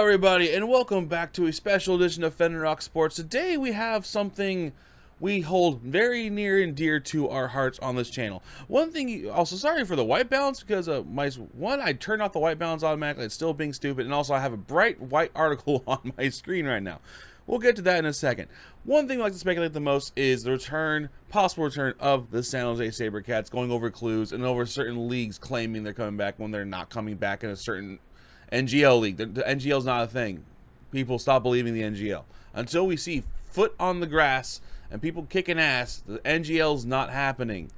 everybody, and welcome back to a special edition of Fenrirock Sports. Today we have something we hold very near and dear to our hearts on this channel. One thing, also sorry for the white balance, because I turned off the white balance automatically. It's still being stupid, and also I have a bright white article on my screen right now. We'll get to that in a second. One thing I like to speculate the most is the possible return of the San Jose Sabercats, going over clues and over certain leagues claiming they're coming back when they're not coming back in a certain NGL league. The NGL is not a thing. People stop believing the NGL. Until we see foot on the grass and people kicking ass, the NGL is not happening.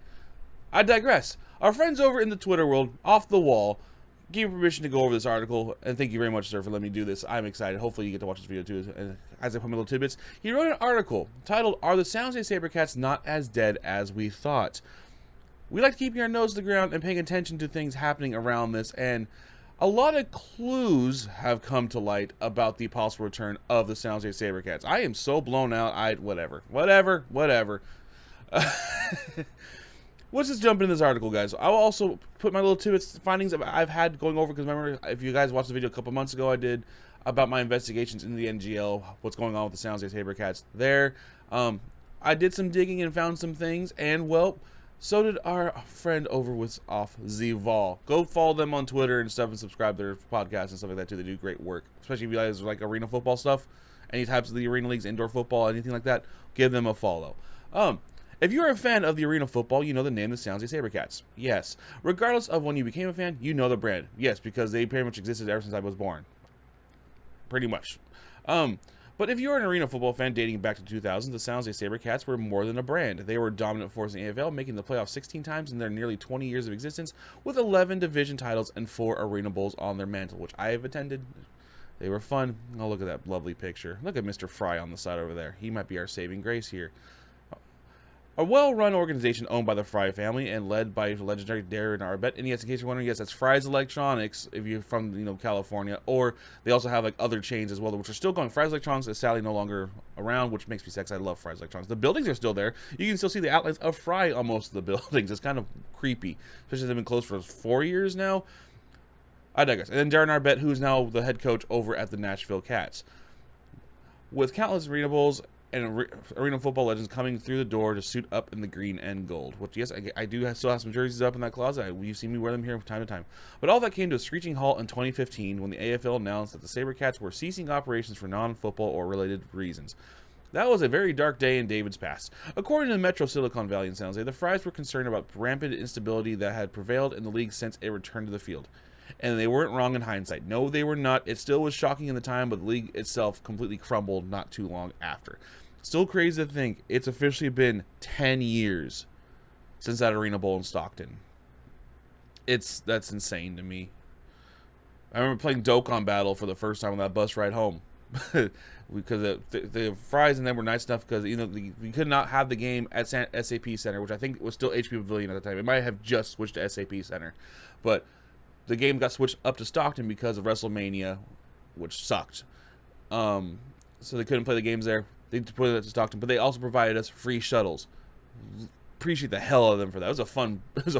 I digress. Our friends over in the Twitter world, Off the Wall, gave me permission to go over this article, and thank you very much, sir, for letting me do this. I'm excited. Hopefully you get to watch this video too, as I put my little tidbits. He wrote an article titled, "Are the San Jose Sabercats Not As Dead As We Thought?" We like to keep our nose to the ground and paying attention to things happening around this, and a lot of clues have come to light about the possible return of the San Jose Sabercats. I am so blown out. Whatever. Let's just jump into this article, guys. I'll also put my little tidbits, findings I've had going over, because remember, if you guys watched the video a couple months ago, I did about my investigations into the NGL, what's going on with the San Jose Sabercats there. I did some digging and found some things, and, well, so did our friend over with Off the Wall. Go follow them on Twitter and stuff and subscribe to their podcasts and stuff like that too. They do great work, especially if you guys like arena football stuff, any types of the arena leagues, indoor football, anything like that. Give them a follow. If you're a fan of the arena football, you know the name of the San Jose Sabercats. Yes. Regardless of when you became a fan, you know the brand. Yes, because they pretty much existed ever since I was born. Pretty much. But if you're an arena football fan dating back to 2000, the San Jose Sabercats were more than a brand. They were a dominant force in the AFL, making the playoffs 16 times in their nearly 20 years of existence, with 11 division titles and 4 arena bowls on their mantle, which I have attended. They were fun. Oh, look at that lovely picture. Look at Mr. Fry on the side over there. He might be our saving grace here. A well-run organization owned by the Fry family and led by legendary Darren Arbet. And yes, in case you're wondering, yes, that's Fry's Electronics if you're from California. Or they also have like other chains as well, which are still going. Fry's Electronics is sadly no longer around, which makes me sad 'cause I love Fry's Electronics. The buildings are still there. You can still see the outlines of Fry on most of the buildings. It's kind of creepy, especially they've been closed for 4 years now. I digress. And then Darren Arbet, who's now the head coach over at the Nashville Cats. With countless arena bowls and arena football legends coming through the door to suit up in the green and gold. Which, yes, I do still have some jerseys up in that closet. You've seen me wear them here from time to time. But all that came to a screeching halt in 2015 when the AFL announced that the Sabercats were ceasing operations for non-football or related reasons. That was a very dark day in David's past. According to Metro Silicon Valley in San Jose, the Fries were concerned about rampant instability that had prevailed in the league since it returned to the field. And they weren't wrong in hindsight. No, they were not. It still was shocking in the time, but the league itself completely crumbled not too long after. Still crazy to think it's officially been 10 years since that Arena Bowl in Stockton. That's insane to me. I remember playing Dokkan Battle for the first time on that bus ride home. Because the Fries and them were nice enough because we could not have the game at SAP Center, which I think was still HP Pavilion at the time. It might have just switched to SAP Center. But the game got switched up to Stockton because of WrestleMania, which sucked. So they couldn't play the games there. They put it to Stockton, but they also provided us free shuttles. Appreciate the hell out of them for that. It was a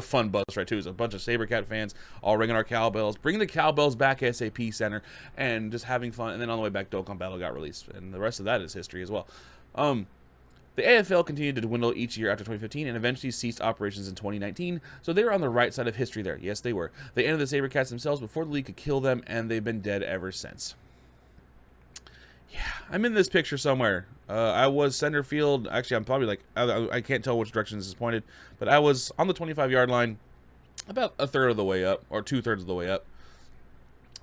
fun bus ride too. It was a bunch of Sabercat fans all ringing our cowbells, bringing the cowbells back to SAP Center, and just having fun. And then on the way back, Dokkan Battle got released, and the rest of that is history as well. The AFL continued to dwindle each year after 2015 and eventually ceased operations in 2019, so they were on the right side of history there. Yes, they were. They ended the Sabercats themselves before the league could kill them, and they've been dead ever since. Yeah, I'm in this picture somewhere. I was center field. Actually, I'm probably I can't tell which direction this is pointed, but I was on the 25-yard line about a third of the way up, or 2/3 of the way up.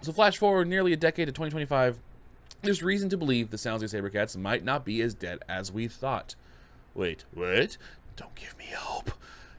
So flash forward nearly a decade to 2025. There's reason to believe the San Jose Sabercats might not be as dead as we thought. Wait, what? Don't give me hope.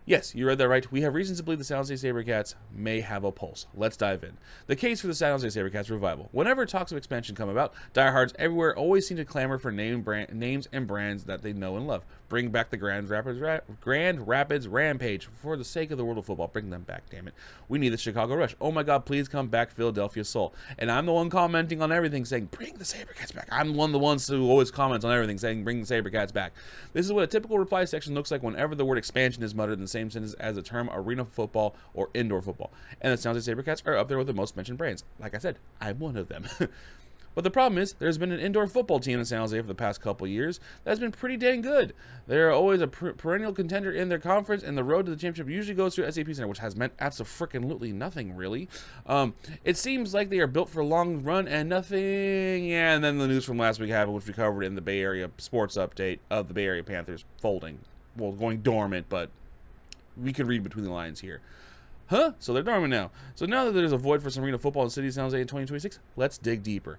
Yes, you read that right. We have reasons to believe the San Jose Sabercats may have a pulse. Let's dive in. The case for the San Jose Sabercats revival. Whenever talks of expansion come about, diehards everywhere always seem to clamor for names and brands that they know and love. Bring back the Grand Rapids Rampage. For the sake of the world of football, bring them back, damn it. We need the Chicago Rush. Oh my God, please come back, Philadelphia Soul. And I'm the one commenting on everything saying, bring the Sabercats back. I'm one of the ones who always comments on everything saying, bring the Sabercats back. This is what a typical reply section looks like whenever the word expansion is muttered in the same sentence as the term arena football or indoor football. And the San Jose Sabercats are up there with the most mentioned brands. Like I said, I'm one of them. But the problem is, there's been an indoor football team in San Jose for the past couple years that's been pretty dang good. They're always a perennial contender in their conference, and the road to the championship usually goes through SAP Center, which has meant absolutely nothing, really. It seems like they are built for a long run and nothing. Yeah, and then the news from last week happened, which we covered in the Bay Area Sports Update of the Bay Area Panthers folding. Well, going dormant, but we can read between the lines here. Huh? So they're dormant now. So now that there's a void for some arena football in the city of San Jose in 2026, let's dig deeper.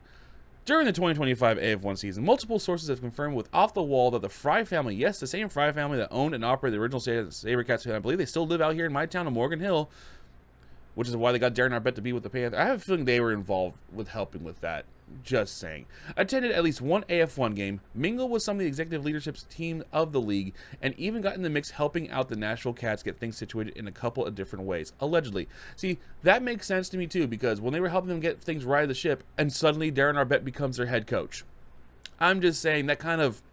During the 2025 AF1 season, multiple sources have confirmed with off the wall that the Fry family, yes, the same Fry family that owned and operated the original Sabercats, and I believe they still live out here in my town of Morgan Hill, which is why they got Darren Arbet to be with the Panthers. I have a feeling they were involved with helping with that. Just saying. Attended at least one AF1 game, mingled with some of the executive leadership's team of the league, and even got in the mix helping out the Nashville Cats get things situated in a couple of different ways, allegedly. See, that makes sense to me too, because when they were helping them get things right of the ship, and suddenly Darren Arbet becomes their head coach. I'm just saying that kind of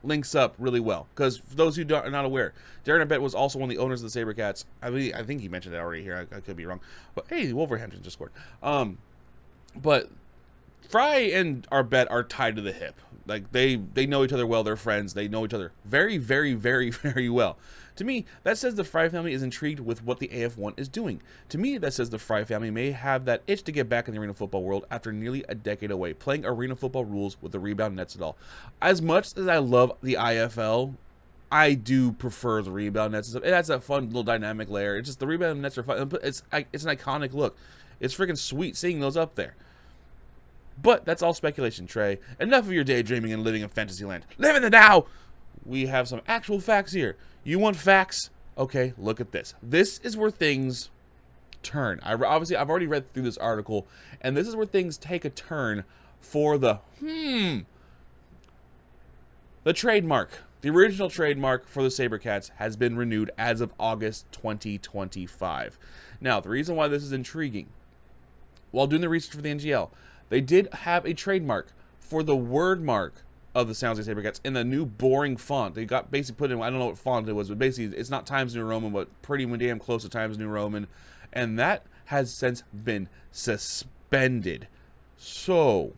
links up really well, because for those who are not aware, Darren Arbet was also one of the owners of the Sabercats. I think he mentioned that already here. I could be wrong. But hey, Wolverhampton just scored. But Fry and Arbet are tied to the hip. Like, they know each other well. They're friends. They know each other very, very, very, very well. To me, that says the Fry family is intrigued with what the AF1 is doing. To me, that says the Fry family may have that itch to get back in the arena football world after nearly a decade away, playing arena football rules with the rebound nets and all. As much as I love the IFL, I do prefer the rebound nets and stuff. It has that fun little dynamic layer. It's just the rebound nets are fun. It's an iconic look. It's freaking sweet seeing those up there. But that's all speculation, Trey. Enough of your daydreaming and living in fantasy land. Live in the now! We have some actual facts here. You want facts? Okay, look at this. This is where things turn. I've already read through this article, and this is where things take a turn for the trademark. The original trademark for the Sabercats has been renewed as of August 2025. Now, the reason why this is intriguing, while doing the research for the NGL, they did have a trademark for the word mark of the San Jose Sabercats in the new boring font. They got basically put in, I don't know what font it was, but basically it's not Times New Roman, but pretty damn close to Times New Roman. And that has since been suspended. So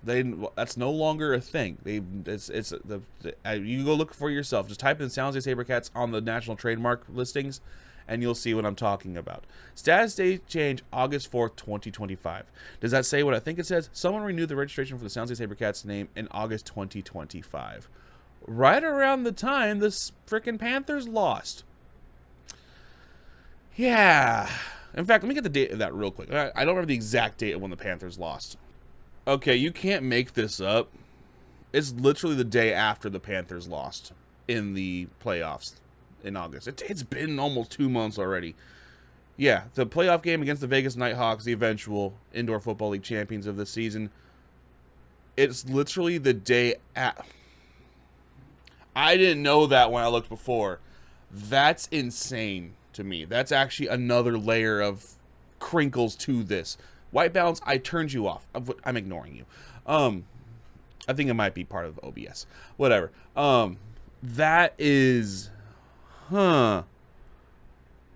that's no longer a thing. You can go look for yourself. Just type in San Jose Sabercats on the national trademark listings, and you'll see what I'm talking about. Status date change August 4th, 2025. Does that say what I think it says? Someone renewed the registration for the San Jose Sabercats name in August 2025. Right around the time the frickin' Panthers lost. Yeah. In fact, let me get the date of that real quick. I don't remember the exact date of when the Panthers lost. Okay, you can't make this up. It's literally the day after the Panthers lost in the playoffs in August. It's been almost 2 months already. Yeah, the playoff game against the Vegas Nighthawks, the eventual Indoor Football League champions of the season. It's literally the day at. I didn't know that when I looked before. That's insane to me. That's actually another layer of crinkles to this. White balance, I turned you off. I'm ignoring you. I think it might be part of OBS. Whatever. That is... Huh.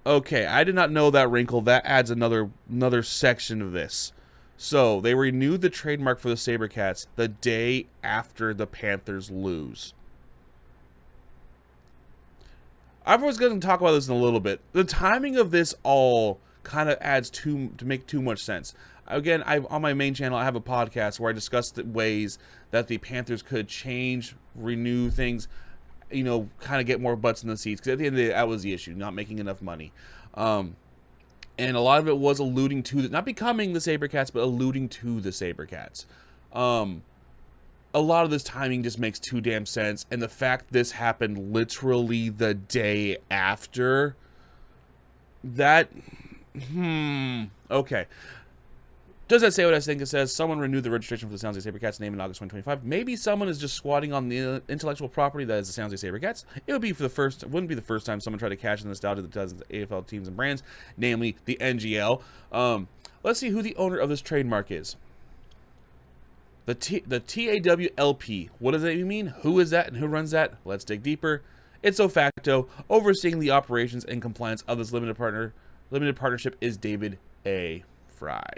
Okay, I did not know that wrinkle. That adds another section of this. So, they renewed the trademark for the Sabercats the day after the Panthers lose. I was going to talk about this in a little bit. The timing of this all kind of adds to make too much sense. Again, on my main channel, I have a podcast where I discuss the ways that the Panthers could change, renew things, you know, kind of get more butts in the seats. Because at the end of the day, that was the issue, not making enough money. And a lot of it was alluding to, not becoming the Sabercats, but alluding to the Sabercats. A lot of this timing just makes too damn sense. And the fact this happened literally the day after, that, okay. Does that say what I think it says? Someone renewed the registration for the San Jose Sabercats name in August 2025. Maybe someone is just squatting on the intellectual property that is the San Jose Sabercats. Wouldn't be the first time someone tried to cash in the nostalgia that does AFL teams and brands, namely the NGL. Let's see who the owner of this trademark is. The TAWLP. What does that even mean? Who is that and who runs that? Let's dig deeper. It's de facto. Overseeing the operations and compliance of this limited partnership is David A. Fry.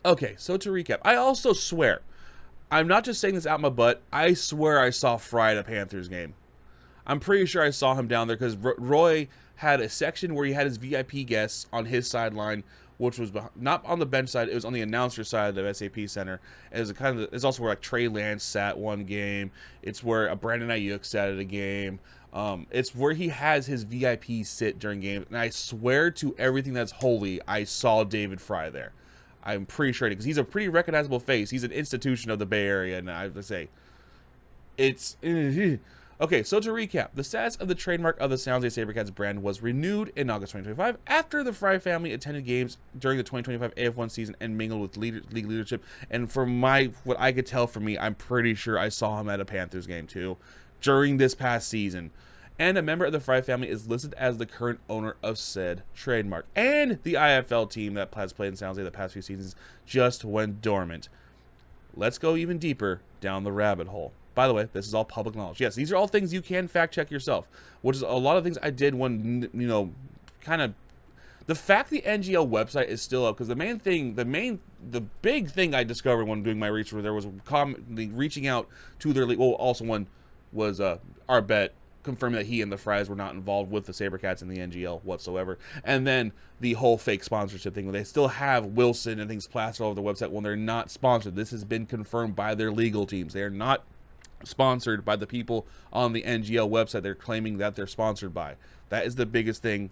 Okay, so to recap, I also swear, I'm not just saying this out my butt, I swear I saw Fry at a Panthers game. I'm pretty sure I saw him down there because Roy had a section where he had his VIP guests on his sideline, which was not on the bench side, it was on the announcer side of the SAP Center. And it's also where like Trey Lance sat one game. It's where Brandon Ayuk sat at a game. It's where he has his VIP sit during games. And I swear to everything that's holy, I saw David Fry there. I'm pretty sure because he's a pretty recognizable face. He's an institution of the Bay Area, and I have to say, it's okay. So to recap, the status of the trademark of the San Jose Sabercats brand was renewed in August 2025 after the Fry family attended games during the 2025 AF1 season and mingled with league leadership. And from what I could tell from me, I'm pretty sure I saw him at a Panthers game too during this past season. And a member of the Fry family is listed as the current owner of said trademark. And the IFL team that has played in San Jose the past few seasons just went dormant. Let's go even deeper down the rabbit hole. By the way, this is all public knowledge. Yes, these are all things you can fact check yourself, which is a lot of things I did when, you know, kind of the fact the NGL website is still up, because the big thing I discovered when doing my research there was reaching out to their league. Well, also one was our bet confirming that he and the Fries were not involved with the Sabercats and the NGL whatsoever. And then the whole fake sponsorship thing, where they still have Wilson and things plastered all over the website when they're not sponsored. This has been confirmed by their legal teams. They are not sponsored by the people on the NGL website they're claiming that they're sponsored by. That is the biggest thing.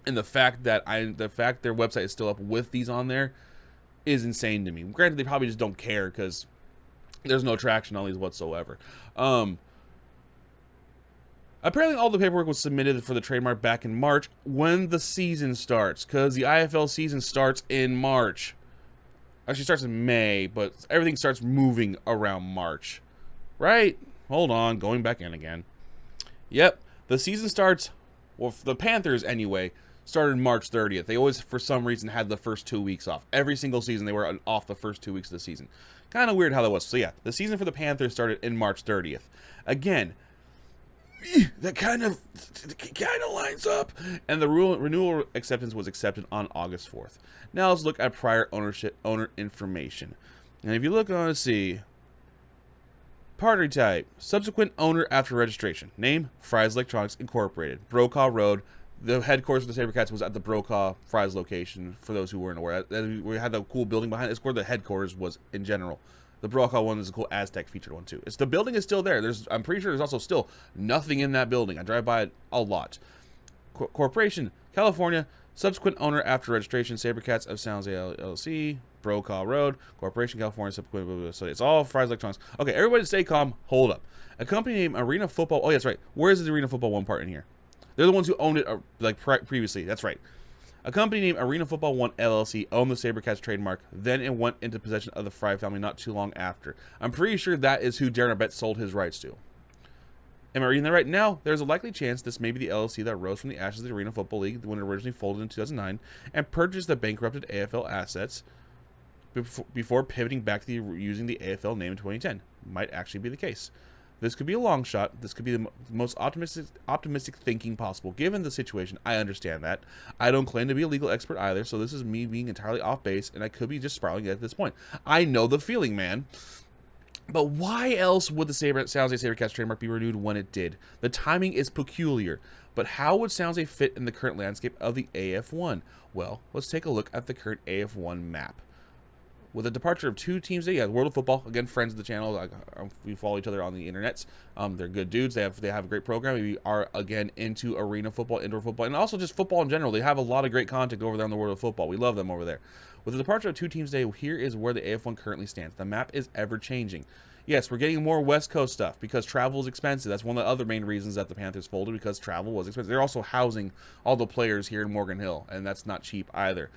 And the fact that their website is still up with these on there is insane to me. Granted, they probably just don't care because there's no traction on these whatsoever. Apparently, all the paperwork was submitted for the trademark back in March when the season starts, because the IFL season starts in March. Actually, starts in May, but everything starts moving around March. Right? Hold on, going back in again. Yep, the season starts, well, for the Panthers anyway, started March 30th. They always, for some reason, had the first 2 weeks off. Every single season, they were off the firof 2 weeks of the season. Kind of weird how that was. So yeah, the season for the Panthers started in March 30th. Again, that kind of lines up. And the renewal acceptance was accepted on August 4th. Now let's look at prior owner information. And if you look on to see, party type, subsequent owner after registration. Name, Fry's Electronics Incorporated, Brokaw Road. The headquarters of the Sabercats was at the Brokaw Fry's location, for those who weren't aware. We had the cool building behind it. It's where the headquarters was in general. The Brokaw one is a cool Aztec featured one too. The building is still there. I'm pretty sure there's also still nothing in that building. I drive by it a lot. Corporation, California, subsequent owner after registration, Sabercats of San Jose LLC, Brokaw Road, Corporation, California, subsequent, blah, blah, blah. So it's all Fry's Electronics. Okay, everybody stay calm. Hold up. A company named Arena Football. Oh, yeah, that's right. Where is the Arena Football one part in here? They're the ones who owned it previously. That's right. A company named Arena Football 1 LLC owned the Sabercats trademark, then it went into possession of the Fry family not too long after. I'm pretty sure that is who Darren Arbett sold his rights to. Am I reading that right? Now, there's a likely chance this may be the LLC that rose from the ashes of the Arena Football League when it originally folded in 2009 and purchased the bankrupted AFL assets before pivoting back to using the AFL name in 2010. Might actually be the case. This could be a long shot. This could be the most optimistic thinking possible. Given the situation, I understand that. I don't claim to be a legal expert either, so this is me being entirely off base, and I could be just spiraling at this point. I know the feeling, man. But why else would the San Jose Sabercats trademark be renewed when it did? The timing is peculiar, but how would San Jose fit in the current landscape of the AF1? Well, let's take a look at the current AF1 map. With the departure of two teams, yeah, World of Football, again, friends of the channel. We follow each other on the internets. They're good dudes. They have a great program. We are, again, into arena football, indoor football, and also just football in general. They have a lot of great content over there on the World of Football. We love them over there. With the departure of two teams today, here is where the AF1 currently stands. The map is ever-changing. Yes, we're getting more West Coast stuff because travel is expensive. That's one of the other main reasons that the Panthers folded, because travel was expensive. They're also housing all the players here in Morgan Hill, and that's not cheap either.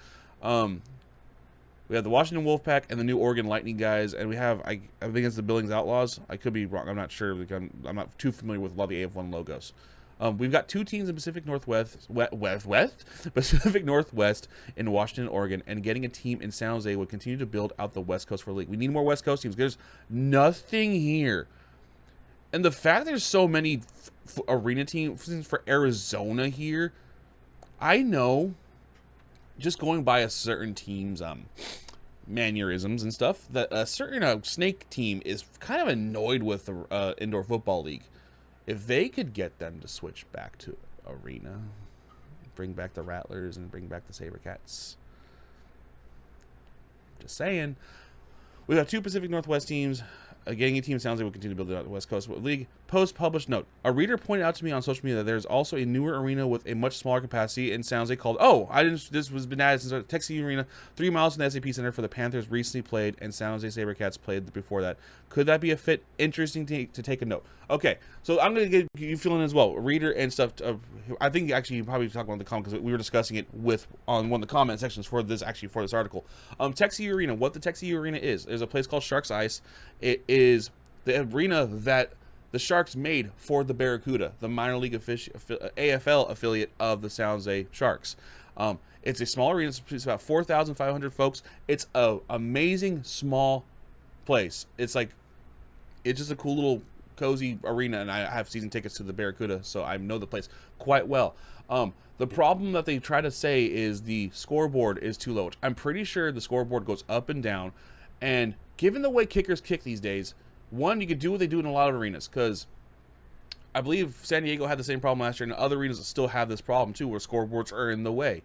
We have the Washington Wolfpack and the New Oregon Lightning guys, and we have, I think it's the Billings Outlaws. I could be wrong. I'm not sure. I'm not too familiar with a lot of the AF1 logos. We've got two teams in Pacific Northwest in Washington, Oregon, and getting a team in San Jose would continue to build out the West Coast for the league. We need more West Coast teams. There's nothing here. And the fact there's so many arena teams for Arizona here, I know, just going by a certain team's mannerisms and stuff that a certain snake team is kind of annoyed with the indoor football league. If they could get them to switch back to arena, bring back the Rattlers and bring back the Sabercats. Just saying. We got 2 Pacific Northwest teams. Getting a team sounds like we'll continue to build out the West Coast League. Post-published note. A reader pointed out to me on social media that there's also a newer arena with a much smaller capacity in San Jose called, this was been added since Texas Arena, 3 miles from the SAP Center for the Panthers recently played, and San Jose Sabercats played before that. Could that be a fit? Interesting to take a note. Okay, so I'm going to get you feeling as well. Reader and stuff. I think actually you probably talk about the comment because we were discussing it on one of the comment sections for this article. Texas Arena. What the Texas Arena is? There's a place called Sharks Ice. It is the arena that the Sharks made for the Barracuda, the minor league AFL affiliate of the San Jose Sharks. It's a small arena. It's about 4,500 folks. It's a amazing small place. It's just a cool little cozy arena, and I have season tickets to the Barracuda, so I know the place quite well. The problem that they try to say is the scoreboard is too low. I'm pretty sure the scoreboard goes up and down, and given the way kickers kick these days, one, you could do what they do in a lot of arenas, because I believe San Diego had the same problem last year, and other arenas still have this problem too, where scoreboards are in the way.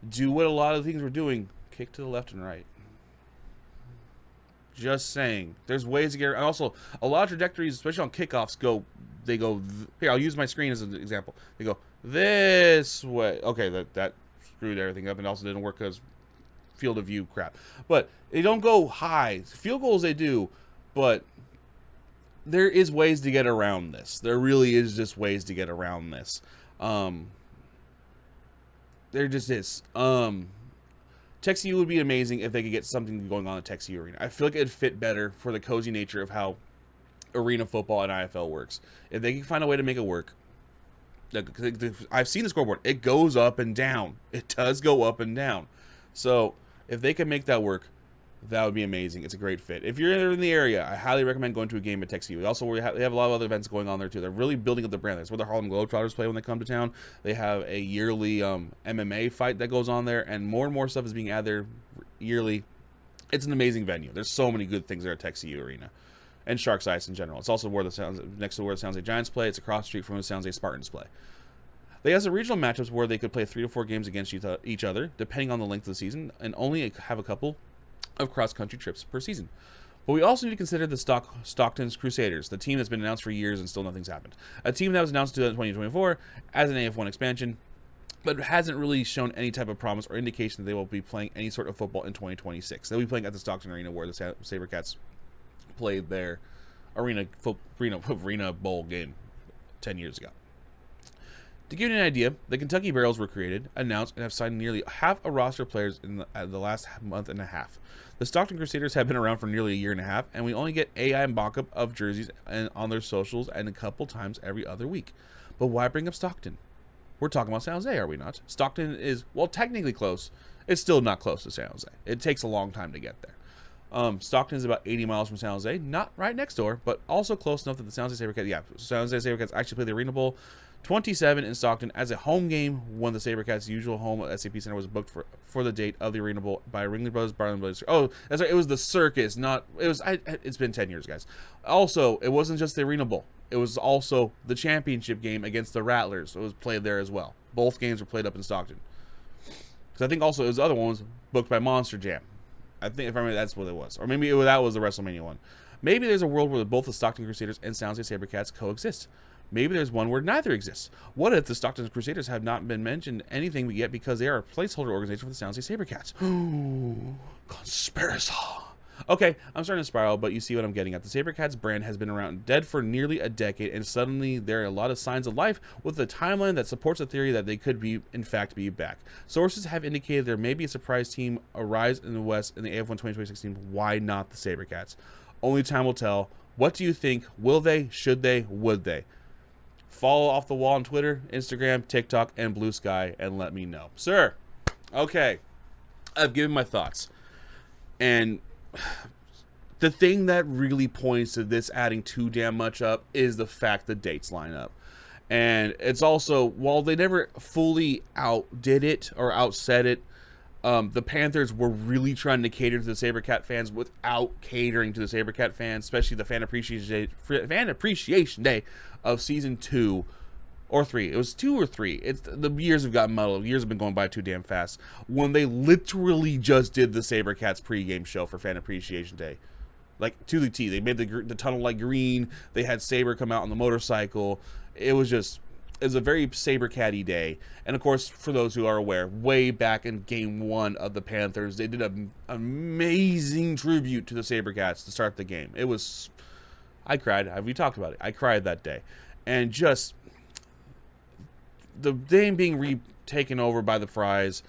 Do what a lot of things we're doing, kick to the left and right. Just saying. There's ways to get, and also a lot of trajectories, especially on kickoffs, here, I'll use my screen as an example. They go this way. Okay, that screwed everything up, and also didn't work because field of view crap. But they don't go high. Field goals they do, but there is ways to get around this. There really is just ways to get around this. There just is. Texas U would be amazing if they could get something going on at Texas U Arena. I feel like it'd fit better for the cozy nature of how arena football and IFL works. If they can find a way to make it work. I've seen the scoreboard. It goes up and down. It does go up and down. So if they can make that work, that would be amazing. It's a great fit. If you're in the area, I highly recommend going to a game at Texas U. Also, they have a lot of other events going on there too. They're really building up the brand. That's where the Harlem Globetrotters play when they come to town. They have a yearly MMA fight that goes on there, and more stuff is being added there yearly. It's an amazing venue. There's so many good things there at Texas U Arena and Sharks Ice in general. It's also next to where the San Jose Giants play. It's across the street from the San Jose Spartans play. They have some regional matchups where they could play 3 to 4 games against each other, depending on the length of the season, and only have a couple of cross-country trips per season. But we also need to consider the Stockton's Crusaders, the team that's been announced for years and still nothing's happened. A team that was announced in 2024 as an AF1 expansion, but hasn't really shown any type of promise or indication that they will be playing any sort of football in 2026. They'll be playing at the Stockton Arena where the Sabercats played their arena bowl game 10 years ago. To give you an idea, the Kentucky Barrels were created, announced, and have signed nearly half a roster of players in the last month and a half. The Stockton Crusaders have been around for nearly a year and a half, and we only get AI mock-up of jerseys on their socials and a couple times every other week. But why bring up Stockton? We're talking about San Jose, are we not? Stockton is, well, technically close. It's still not close to San Jose. It takes a long time to get there. Stockton is about 80 miles from San Jose, not right next door, but also close enough that the San Jose Sabercats, San Jose Sabercats actually play the Arena Bowl 27 in Stockton as a home game when the Sabercats' usual home at SAP Center was booked for the date of the Arena Bowl by Ringling Brothers, Barnum Brothers. Oh, that's right. It was the circus, it's been 10 years, guys. Also, it wasn't just the Arena Bowl. It was also the championship game against the Rattlers. It was played there as well. Both games were played up in Stockton. Because I think also it was the other one was booked by Monster Jam. I think, if I remember, that's what it was. Or maybe that was the WrestleMania one. Maybe there's a world where both the Stockton Crusaders and San Jose Sabercats coexist. Maybe there's one where neither exists. What if the Stockton Crusaders have not been mentioned anything yet because they are a placeholder organization for the San Jose Sabercats? Conspiracy. Okay, I'm starting to spiral, but you see what I'm getting at. The Sabercats brand has been around dead for nearly a decade, and suddenly there are a lot of signs of life with a timeline that supports the theory that they could be, in fact, be back. Sources have indicated there may be a surprise team arise in the West in the AF1 2026 team. Why not the Sabercats? Only time will tell. What do you think? Will they? Should they? Would they? Follow Off the Wall on Twitter, Instagram, TikTok, and Blue Sky, and let me know. Sir, okay, I've given my thoughts. And the thing that really points to this adding too damn much up is the fact the dates line up. And it's also, while they never fully outdid it or outsaid it, The Panthers were really trying to cater to the Sabercat fans without catering to the Sabercat fans, especially the Fan Appreciation Day of Season 2 or 3. It was 2 or 3. The years have gotten muddled. Years have been going by too damn fast. When they literally just did the Sabercats pregame show for Fan Appreciation Day. Like, to the T. They made the tunnel like green. They had Saber come out on the motorcycle. It was a very Sabercat-y day. And, of course, for those who are aware, way back in Game 1 of the Panthers, they did an amazing tribute to the Sabercats to start the game. It was... I cried. We talked about it. I cried that day. And just... the game being taken over by the Fries,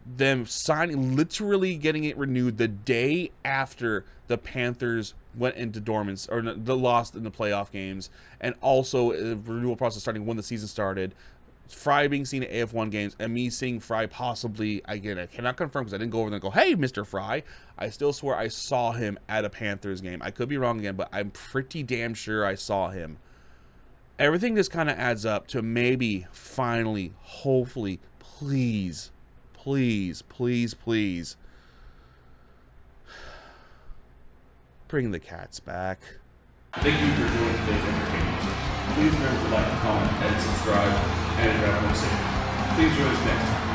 them signing, literally getting it renewed the day after the Panthers went into dormants, or the lost in the playoff games, and also the renewal process starting when the season started. Fry being seen at AF1 games, and me seeing Fry possibly, again, I cannot confirm because I didn't go over there and go, hey, Mr. Fry. I still swear I saw him at a Panthers game. I could be wrong again, but I'm pretty damn sure I saw him. Everything just kind of adds up to maybe, finally, hopefully, please, bring the cats back. Thank you for joining today's entertainment. Please remember to like, comment, and subscribe, and grab one. Please join us next time.